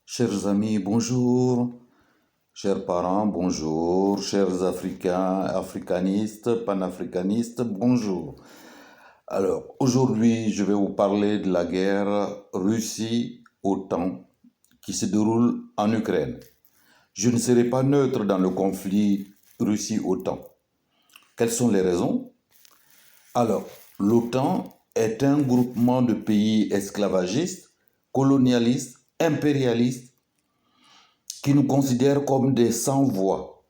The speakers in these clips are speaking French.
Chers amis, bonjour. Chers parents, bonjour. Chers Africains, africanistes, panafricanistes, bonjour. Alors, aujourd'hui, je vais vous parler de la guerre Russie-OTAN qui se déroule en Ukraine. Je ne serai pas neutre dans le conflit Russie-OTAN. Quelles sont les raisons? Alors, l'OTAN est un groupement de pays esclavagistes, colonialistes, impérialistes, qui nous considèrent comme des sans-voix,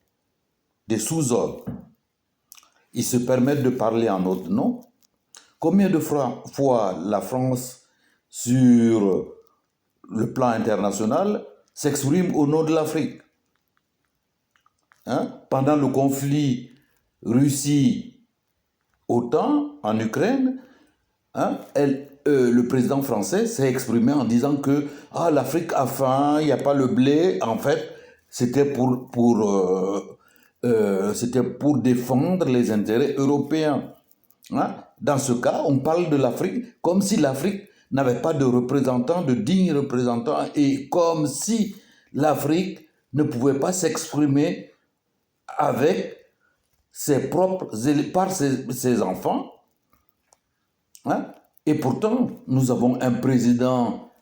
des sous-hommes. Ils se permettent de parler en notre nom. Combien de fois la France, sur le plan international, s'exprime au nom de l'Afrique? Pendant le conflit Russie-OTAN en Ukraine, le président français s'est exprimé en disant que l'Afrique a faim, il n'y a pas le blé. En fait, c'était c'était pour défendre les intérêts européens. Dans ce cas, on parle de l'Afrique comme si l'Afrique n'avait pas de représentants, de dignes représentants, et comme si l'Afrique ne pouvait pas s'exprimer avec par ses enfants. Et pourtant, nous avons un président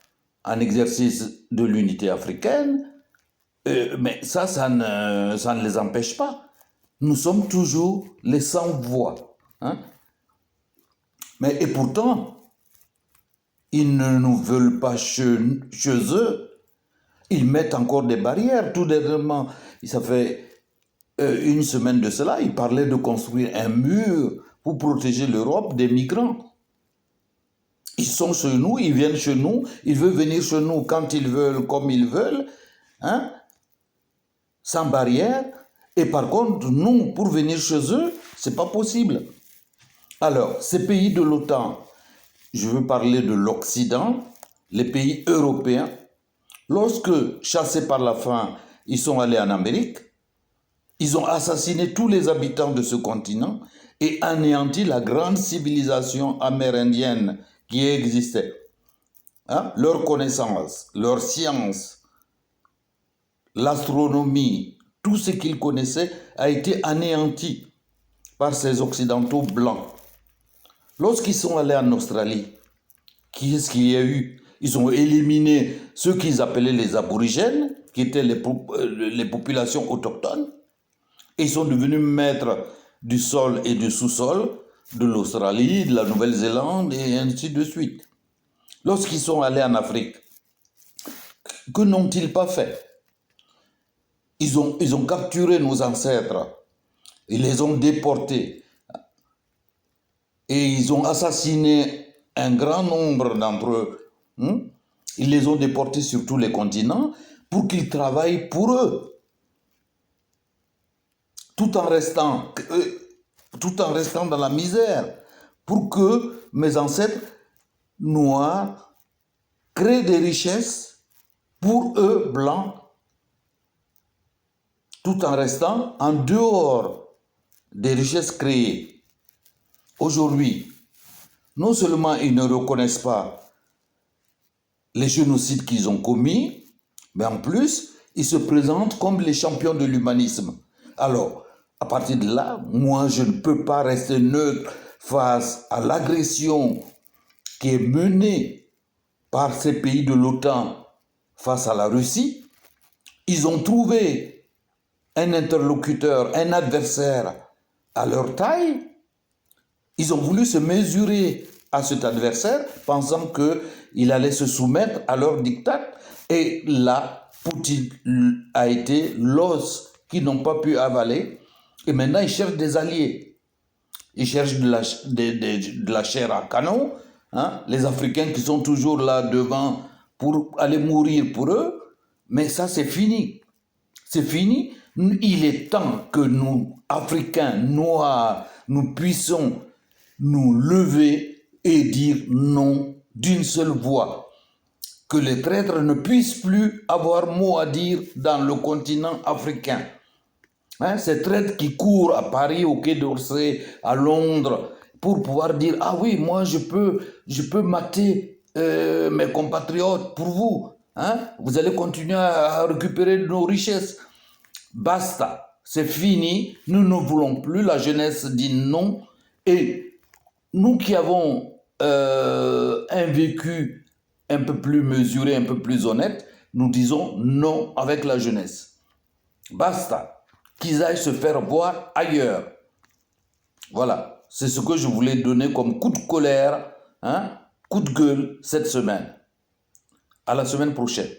en exercice de l'unité africaine, mais ça ne les empêche pas. Nous sommes toujours les sans-voix. Et pourtant, ils ne nous veulent pas chez eux. Ils mettent encore des barrières. Tout dernièrement, ça fait une semaine de cela, ils parlaient de construire un mur pour protéger l'Europe des migrants. Ils sont chez nous, ils viennent chez nous, ils veulent venir chez nous quand ils veulent, comme ils veulent, sans barrière. Et par contre, nous, pour venir chez eux, c'est pas possible. Alors, ces pays de l'OTAN, je veux parler de l'Occident, les pays européens, lorsque, chassés par la faim, ils sont allés en Amérique, ils ont assassiné tous les habitants de ce continent et anéanti la grande civilisation amérindienne qui existait. Leur connaissance, leur science, l'astronomie, tout ce qu'ils connaissaient a été anéanti par ces Occidentaux blancs. Lorsqu'ils sont allés en Australie, qui est-ce qu'il y a eu? Ils ont éliminé ceux qu'ils appelaient les aborigènes, qui étaient les populations autochtones, et ils sont devenus maîtres du sol et du sous-sol de l'Australie, de la Nouvelle-Zélande et ainsi de suite. Lorsqu'ils sont allés en Afrique, que n'ont-ils pas fait? Ils ont capturé nos ancêtres, ils les ont déportés et ils ont assassiné un grand nombre d'entre eux. Ils les ont déportés sur tous les continents pour qu'ils travaillent pour eux, tout en restant dans la misère, pour que mes ancêtres noirs créent des richesses pour eux, blancs, tout en restant en dehors des richesses créées. Aujourd'hui, non seulement ils ne reconnaissent pas les génocides qu'ils ont commis, mais en plus, ils se présentent comme les champions de l'humanisme. Alors, à partir de là, moi, je ne peux pas rester neutre face à l'agression qui est menée par ces pays de l'OTAN face à la Russie. Ils ont trouvé un interlocuteur, un adversaire à leur taille. Ils ont voulu se mesurer à cet adversaire, pensant qu'il allait se soumettre à leur diktat. Et là, Poutine a été l'os qu'ils n'ont pas pu avaler. Et maintenant, ils cherchent des alliés. Ils cherchent de la chair à canon. Les Africains qui sont toujours là devant pour aller mourir pour eux. Mais ça, c'est fini. C'est fini. Il est temps que nous, Africains noirs, nous puissions nous lever et dire non d'une seule voix. Que les traîtres ne puissent plus avoir mot à dire dans le continent africain. Ces traîtres qui courent à Paris, au Quai d'Orsay, à Londres, pour pouvoir dire « Ah oui, moi je peux mater mes compatriotes pour vous ». Hein? Vous allez continuer à récupérer nos richesses. Basta, c'est fini. Nous ne voulons plus. La jeunesse dit non. Et nous qui avons un vécu un peu plus mesuré, un peu plus honnête, nous disons non avec la jeunesse. Basta. Qu'ils aillent se faire voir ailleurs. Voilà. C'est ce que je voulais donner comme coup de colère, hein, coup de gueule cette semaine. À la semaine prochaine.